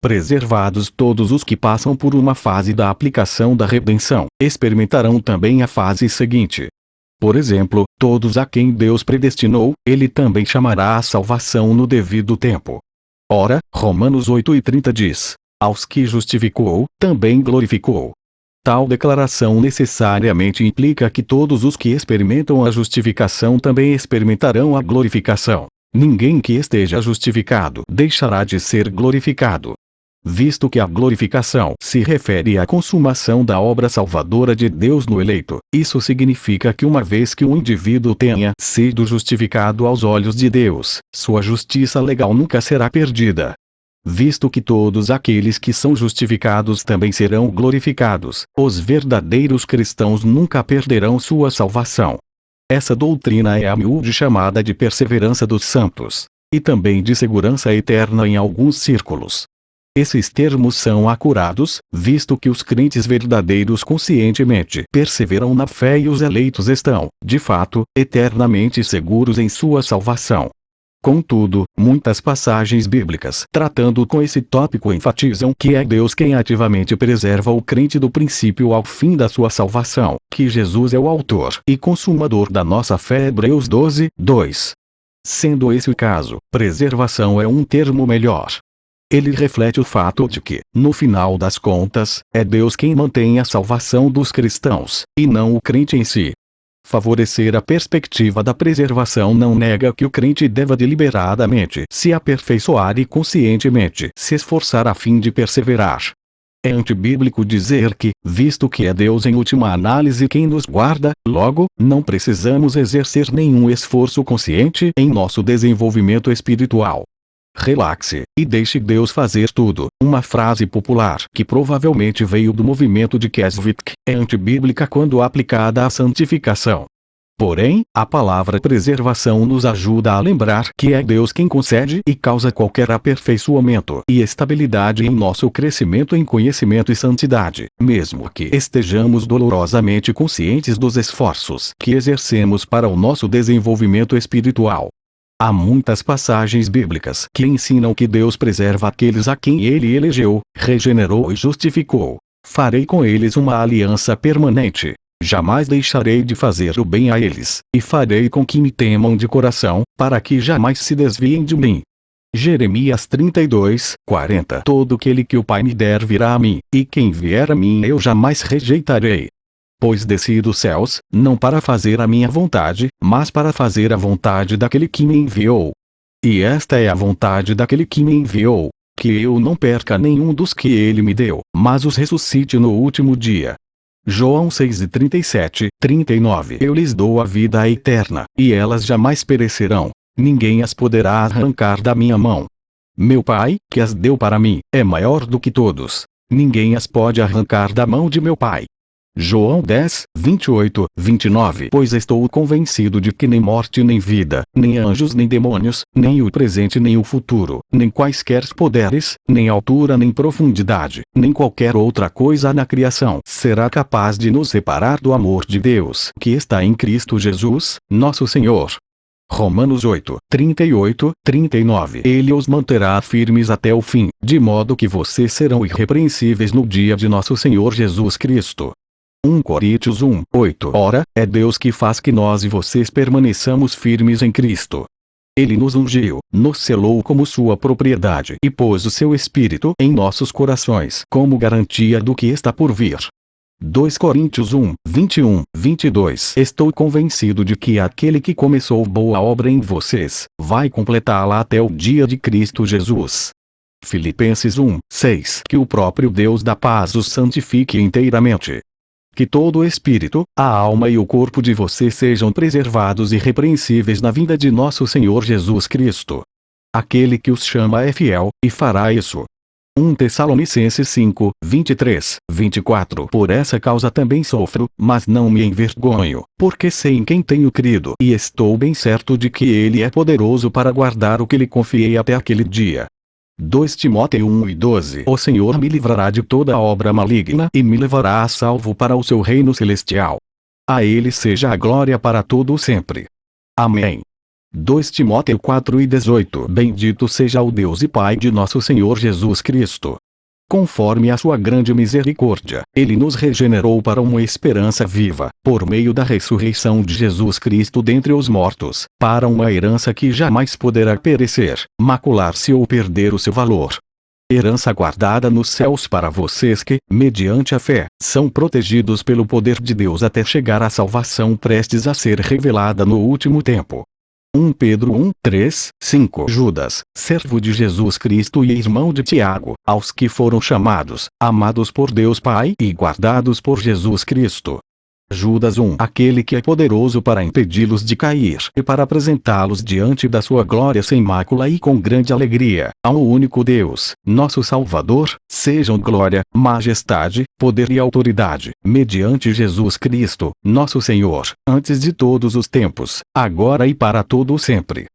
Preservados todos os que passam por uma fase da aplicação da redenção, experimentarão também a fase seguinte. Por exemplo, todos a quem Deus predestinou, Ele também chamará à salvação no devido tempo. Ora, Romanos 8:30 diz: aos que justificou, também glorificou. Tal declaração necessariamente implica que todos os que experimentam a justificação também experimentarão a glorificação. Ninguém que esteja justificado deixará de ser glorificado. Visto que a glorificação se refere à consumação da obra salvadora de Deus no eleito, isso significa que uma vez que o indivíduo tenha sido justificado aos olhos de Deus, sua justiça legal nunca será perdida. Visto que todos aqueles que são justificados também serão glorificados, os verdadeiros cristãos nunca perderão sua salvação. Essa doutrina é a miúde chamada de perseverança dos santos, e também de segurança eterna em alguns círculos. Esses termos são acurados, visto que os crentes verdadeiros conscientemente perseveram na fé e os eleitos estão, de fato, eternamente seguros em sua salvação. Contudo, muitas passagens bíblicas tratando com esse tópico enfatizam que é Deus quem ativamente preserva o crente do princípio ao fim da sua salvação, que Jesus é o autor e consumador da nossa fé. Hebreus 12:2. Sendo esse o caso, preservação é um termo melhor. Ele reflete o fato de que, no final das contas, é Deus quem mantém a salvação dos cristãos, e não o crente em si. Favorecer a perspectiva da preservação não nega que o crente deva deliberadamente se aperfeiçoar e conscientemente se esforçar a fim de perseverar. É antibíblico dizer que, visto que é Deus em última análise quem nos guarda, logo, não precisamos exercer nenhum esforço consciente em nosso desenvolvimento espiritual. Relaxe, e deixe Deus fazer tudo. Uma frase popular que provavelmente veio do movimento de Keswick, é antibíblica quando aplicada à santificação. Porém, a palavra preservação nos ajuda a lembrar que é Deus quem concede e causa qualquer aperfeiçoamento e estabilidade em nosso crescimento em conhecimento e santidade, mesmo que estejamos dolorosamente conscientes dos esforços que exercemos para o nosso desenvolvimento espiritual. Há muitas passagens bíblicas que ensinam que Deus preserva aqueles a quem Ele elegeu, regenerou e justificou. Farei com eles uma aliança permanente. Jamais deixarei de fazer o bem a eles, e farei com que me temam de coração, para que jamais se desviem de mim. Jeremias 32:40. Todo aquele que o Pai me der virá a mim, e quem vier a mim eu jamais rejeitarei. Pois desci dos céus, não para fazer a minha vontade, mas para fazer a vontade daquele que me enviou. E esta é a vontade daquele que me enviou, que eu não perca nenhum dos que ele me deu, mas os ressuscite no último dia. João 6:37-39. Eu lhes dou a vida eterna, e elas jamais perecerão. Ninguém as poderá arrancar da minha mão. Meu Pai, que as deu para mim, é maior do que todos. Ninguém as pode arrancar da mão de meu Pai. João 10:28-29. Pois estou convencido de que nem morte nem vida, nem anjos nem demônios, nem o presente nem o futuro, nem quaisquer poderes, nem altura nem profundidade, nem qualquer outra coisa na criação será capaz de nos separar do amor de Deus que está em Cristo Jesus, nosso Senhor. Romanos 8:38-39. Ele os manterá firmes até o fim, de modo que vocês serão irrepreensíveis no dia de nosso Senhor Jesus Cristo. 1 Coríntios 1:8. Ora, é Deus que faz que nós e vocês permaneçamos firmes em Cristo. Ele nos ungiu, nos selou como sua propriedade e pôs o seu Espírito em nossos corações como garantia do que está por vir. 2 Coríntios 1:21-22. Estou convencido de que aquele que começou boa obra em vocês, vai completá-la até o dia de Cristo Jesus. Filipenses 1:6. Que o próprio Deus da paz os santifique inteiramente. Que todo o espírito, a alma e o corpo de vocês sejam preservados irrepreensíveis na vinda de nosso Senhor Jesus Cristo. Aquele que os chama é fiel, e fará isso. 1 Tessalonicenses 5:23-24. Por essa causa também sofro, mas não me envergonho, porque sei em quem tenho crido e estou bem certo de que Ele é poderoso para guardar o que lhe confiei até aquele dia. 2 Timóteo 1:12. O Senhor me livrará de toda obra maligna e me levará a salvo para o seu reino celestial. A Ele seja a glória para todo o sempre. Amém. 2 Timóteo 4:18. Bendito seja o Deus e Pai de nosso Senhor Jesus Cristo. Conforme a sua grande misericórdia, Ele nos regenerou para uma esperança viva, por meio da ressurreição de Jesus Cristo dentre os mortos, para uma herança que jamais poderá perecer, macular-se ou perder o seu valor. Herança guardada nos céus para vocês que, mediante a fé, são protegidos pelo poder de Deus até chegar à salvação prestes a ser revelada no último tempo. 1 Pedro 1, 3, 5. Judas, servo de Jesus Cristo e irmão de Tiago, aos que foram chamados, amados por Deus Pai e guardados por Jesus Cristo. Judas 1. Aquele que é poderoso para impedi-los de cair e para apresentá-los diante da sua glória sem mácula e com grande alegria, ao único Deus, nosso Salvador, sejam glória, majestade, poder e autoridade, mediante Jesus Cristo, nosso Senhor, antes de todos os tempos, agora e para todo o sempre.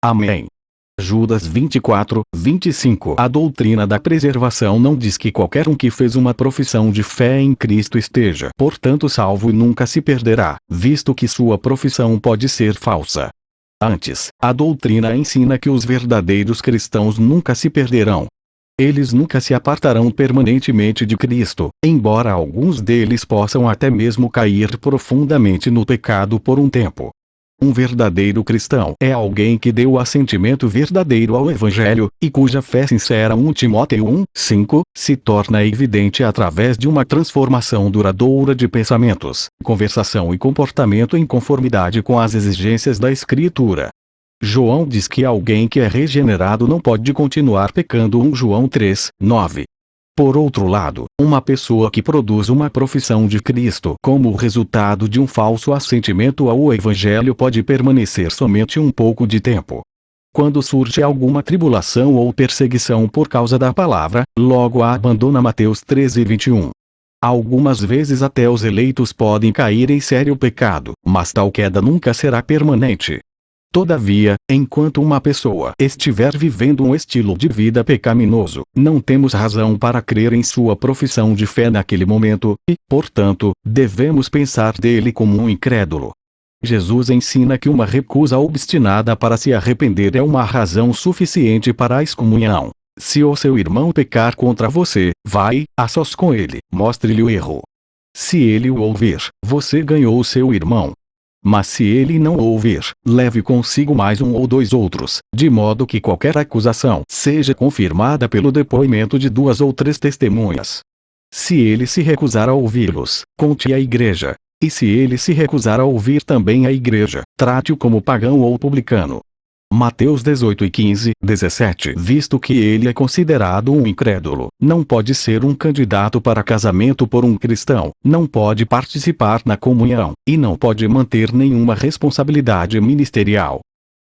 Amém. Judas 24, 25. A doutrina da preservação não diz que qualquer um que fez uma profissão de fé em Cristo esteja, portanto, salvo e nunca se perderá, visto que sua profissão pode ser falsa. Antes, a doutrina ensina que os verdadeiros cristãos nunca se perderão. Eles nunca se apartarão permanentemente de Cristo, embora alguns deles possam até mesmo cair profundamente no pecado por um tempo. Um verdadeiro cristão é alguém que deu assentimento verdadeiro ao Evangelho, e cuja fé sincera 1 Timóteo 1, 5, se torna evidente através de uma transformação duradoura de pensamentos, conversação e comportamento em conformidade com as exigências da Escritura. João diz que alguém que é regenerado não pode continuar pecando. 1 João 3, 9. Por outro lado, uma pessoa que produz uma profissão de Cristo como resultado de um falso assentimento ao Evangelho pode permanecer somente um pouco de tempo. Quando surge alguma tribulação ou perseguição por causa da palavra, logo a abandona. Mateus 13:21. Algumas vezes até os eleitos podem cair em sério pecado, mas tal queda nunca será permanente. Todavia, enquanto uma pessoa estiver vivendo um estilo de vida pecaminoso, não temos razão para crer em sua profissão de fé naquele momento, e, portanto, devemos pensar dele como um incrédulo. Jesus ensina que uma recusa obstinada para se arrepender é uma razão suficiente para a excomunhão. Se o seu irmão pecar contra você, vai, a sós com ele, mostre-lhe o erro. Se ele o ouvir, você ganhou o seu irmão. Mas se ele não ouvir, leve consigo mais um ou dois outros, de modo que qualquer acusação seja confirmada pelo depoimento de 2 ou 3 testemunhas. Se ele se recusar a ouvi-los, conte à igreja. E se ele se recusar a ouvir também a igreja, trate-o como pagão ou publicano. Mateus 18:15, 17. Visto que ele é considerado um incrédulo, não pode ser um candidato para casamento por um cristão, não pode participar na comunhão, e não pode manter nenhuma responsabilidade ministerial.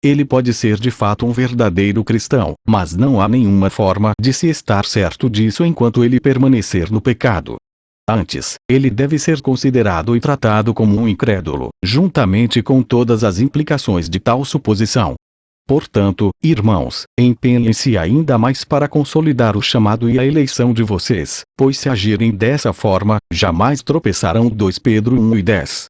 Ele pode ser de fato um verdadeiro cristão, mas não há nenhuma forma de se estar certo disso enquanto ele permanecer no pecado. Antes, ele deve ser considerado e tratado como um incrédulo, juntamente com todas as implicações de tal suposição. Portanto, irmãos, empenhem-se ainda mais para consolidar o chamado e a eleição de vocês, pois se agirem dessa forma, jamais tropeçarão. 2 Pedro 1:10.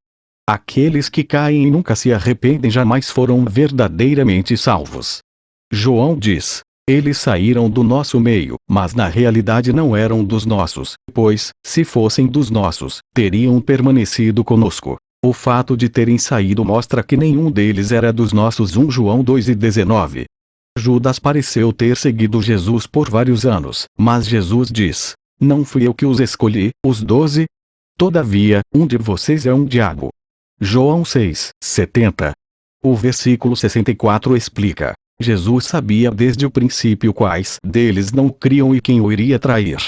Aqueles que caem e nunca se arrependem jamais foram verdadeiramente salvos. João diz: eles saíram do nosso meio, mas na realidade não eram dos nossos, pois, se fossem dos nossos, teriam permanecido conosco. O fato de terem saído mostra que nenhum deles era dos nossos. 1 João 2:19. Judas pareceu ter seguido Jesus por vários anos, mas Jesus diz: não fui eu que os escolhi, os 12? Todavia, um de vocês é um diabo. João 6:70. O versículo 64 explica: Jesus sabia desde o princípio quais deles não criam e quem o iria trair.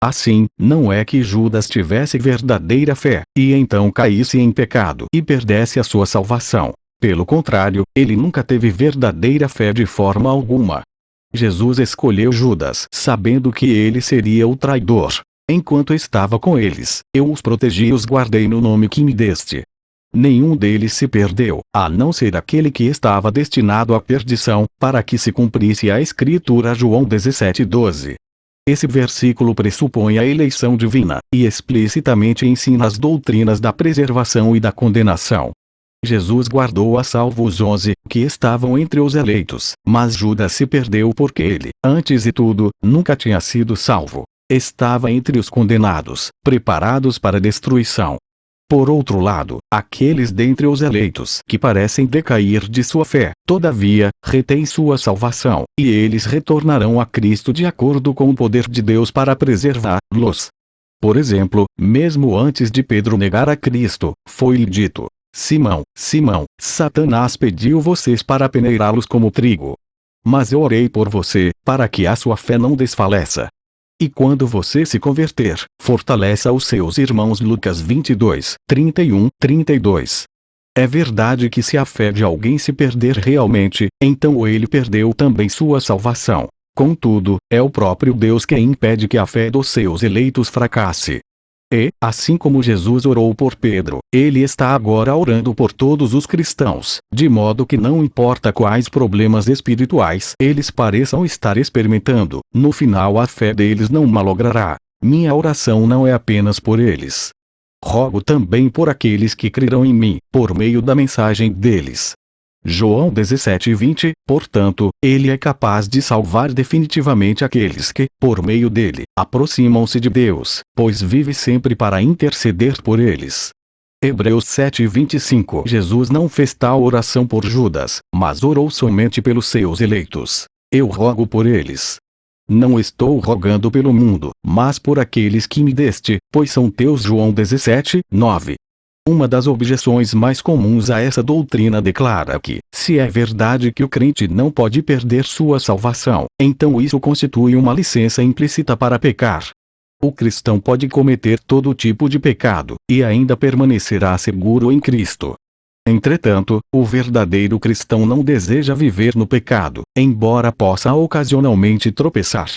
Assim, não é que Judas tivesse verdadeira fé, e então caísse em pecado e perdesse a sua salvação. Pelo contrário, ele nunca teve verdadeira fé de forma alguma. Jesus escolheu Judas sabendo que ele seria o traidor. Enquanto estava com eles, eu os protegi e os guardei no nome que me deste. Nenhum deles se perdeu, a não ser aquele que estava destinado à perdição, para que se cumprisse a Escritura. João 17:12. Esse versículo pressupõe a eleição divina, e explicitamente ensina as doutrinas da preservação e da condenação. Jesus guardou a salvo os 11 que estavam entre os eleitos, mas Judas se perdeu porque ele, antes de tudo, nunca tinha sido salvo. Estava entre os condenados, preparados para destruição. Por outro lado, aqueles dentre os eleitos que parecem decair de sua fé, todavia, retêm sua salvação, e eles retornarão a Cristo de acordo com o poder de Deus para preservá-los. Por exemplo, mesmo antes de Pedro negar a Cristo, foi-lhe dito: Simão, Simão, Satanás pediu vocês para peneirá-los como trigo. Mas eu orei por você, para que a sua fé não desfaleça. E quando você se converter, fortaleça os seus irmãos. Lucas 22, 31, 32. É verdade que se a fé de alguém se perder realmente, então ele perdeu também sua salvação. Contudo, é o próprio Deus que impede que a fé dos seus eleitos fracasse. E, assim como Jesus orou por Pedro, ele está agora orando por todos os cristãos, de modo que não importa quais problemas espirituais eles pareçam estar experimentando, no final a fé deles não malogrará. Minha oração não é apenas por eles. Rogo também por aqueles que crerão em mim, por meio da mensagem deles. João 17:20, portanto, ele é capaz de salvar definitivamente aqueles que, por meio dele, aproximam-se de Deus, pois vive sempre para interceder por eles. Hebreus 7:25. Jesus não fez tal oração por Judas, mas orou somente pelos seus eleitos. Eu rogo por eles. Não estou rogando pelo mundo, mas por aqueles que me deste, pois são teus. João 17:9. Uma das objeções mais comuns a essa doutrina declara que, se é verdade que o crente não pode perder sua salvação, então isso constitui uma licença implícita para pecar. O cristão pode cometer todo tipo de pecado, e ainda permanecerá seguro em Cristo. Entretanto, o verdadeiro cristão não deseja viver no pecado, embora possa ocasionalmente tropeçar.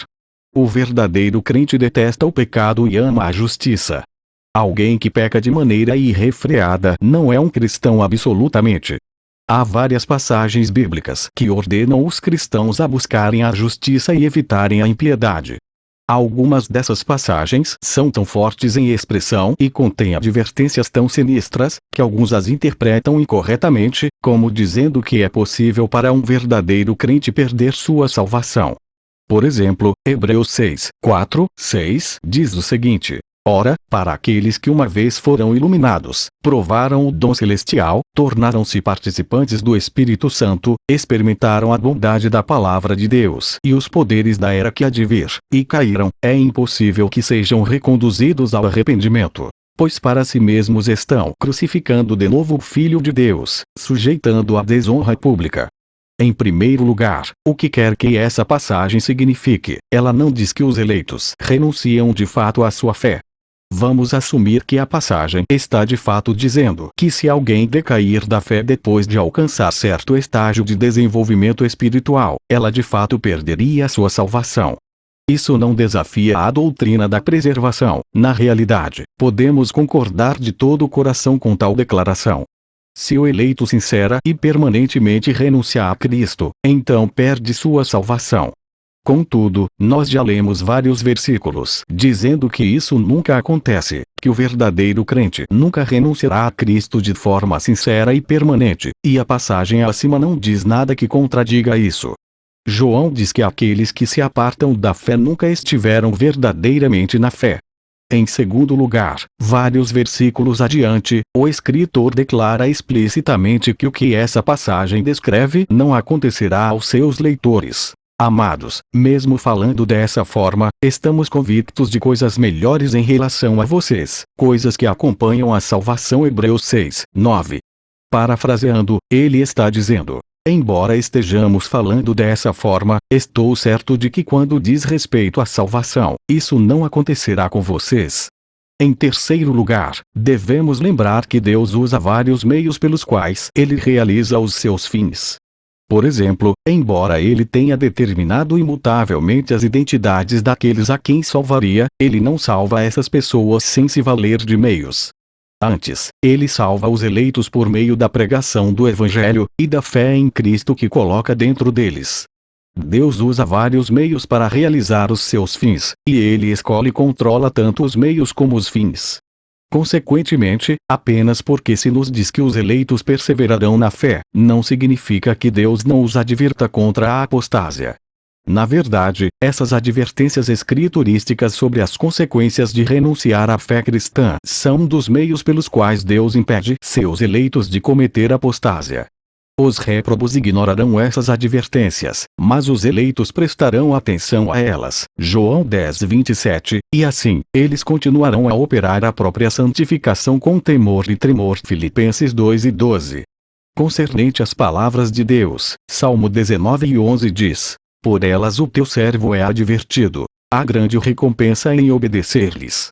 O verdadeiro crente detesta o pecado e ama a justiça. Alguém que peca de maneira irrefreada não é um cristão absolutamente. Há várias passagens bíblicas que ordenam os cristãos a buscarem a justiça e evitarem a impiedade. Algumas dessas passagens são tão fortes em expressão e contêm advertências tão sinistras, que alguns as interpretam incorretamente, como dizendo que é possível para um verdadeiro crente perder sua salvação. Por exemplo, Hebreus 6, 4, 6 diz o seguinte: Ora, para aqueles que uma vez foram iluminados, provaram o dom celestial, tornaram-se participantes do Espírito Santo, experimentaram a bondade da palavra de Deus e os poderes da era que há de vir, e caíram, é impossível que sejam reconduzidos ao arrependimento. Pois para si mesmos estão crucificando de novo o Filho de Deus, sujeitando-o à desonra pública. Em primeiro lugar, o que quer que essa passagem signifique, ela não diz que os eleitos renunciam de fato à sua fé. Vamos assumir que a passagem está de fato dizendo que se alguém decair da fé depois de alcançar certo estágio de desenvolvimento espiritual, ela de fato perderia sua salvação. Isso não desafia a doutrina da preservação. Na realidade, podemos concordar de todo o coração com tal declaração. Se o eleito sincera e permanentemente renunciar a Cristo, então perde sua salvação. Contudo, nós já lemos vários versículos dizendo que isso nunca acontece, que o verdadeiro crente nunca renunciará a Cristo de forma sincera e permanente, e a passagem acima não diz nada que contradiga isso. João diz que aqueles que se apartam da fé nunca estiveram verdadeiramente na fé. Em segundo lugar, vários versículos adiante, o escritor declara explicitamente que o que essa passagem descreve não acontecerá aos seus leitores. Amados, mesmo falando dessa forma, estamos convictos de coisas melhores em relação a vocês, coisas que acompanham a salvação. Hebreus 6, 9. Parafraseando, ele está dizendo: embora estejamos falando dessa forma, estou certo de que quando diz respeito à salvação, isso não acontecerá com vocês. Em terceiro lugar, devemos lembrar que Deus usa vários meios pelos quais ele realiza os seus fins. Por exemplo, embora ele tenha determinado imutavelmente as identidades daqueles a quem salvaria, ele não salva essas pessoas sem se valer de meios. Antes, ele salva os eleitos por meio da pregação do Evangelho, e da fé em Cristo que coloca dentro deles. Deus usa vários meios para realizar os seus fins, e ele escolhe e controla tanto os meios como os fins. Consequentemente, apenas porque se nos diz que os eleitos perseverarão na fé, não significa que Deus não os advirta contra a apostásia. Na verdade, essas advertências escriturísticas sobre as consequências de renunciar à fé cristã são dos meios pelos quais Deus impede seus eleitos de cometer apostásia. Os réprobos ignorarão essas advertências, mas os eleitos prestarão atenção a elas. João 10:27, e assim, eles continuarão a operar a própria santificação com temor e tremor. Filipenses 2:12. Concernente às palavras de Deus, Salmo 19:11 diz: por elas o teu servo é advertido. Há grande recompensa em obedecer-lhes.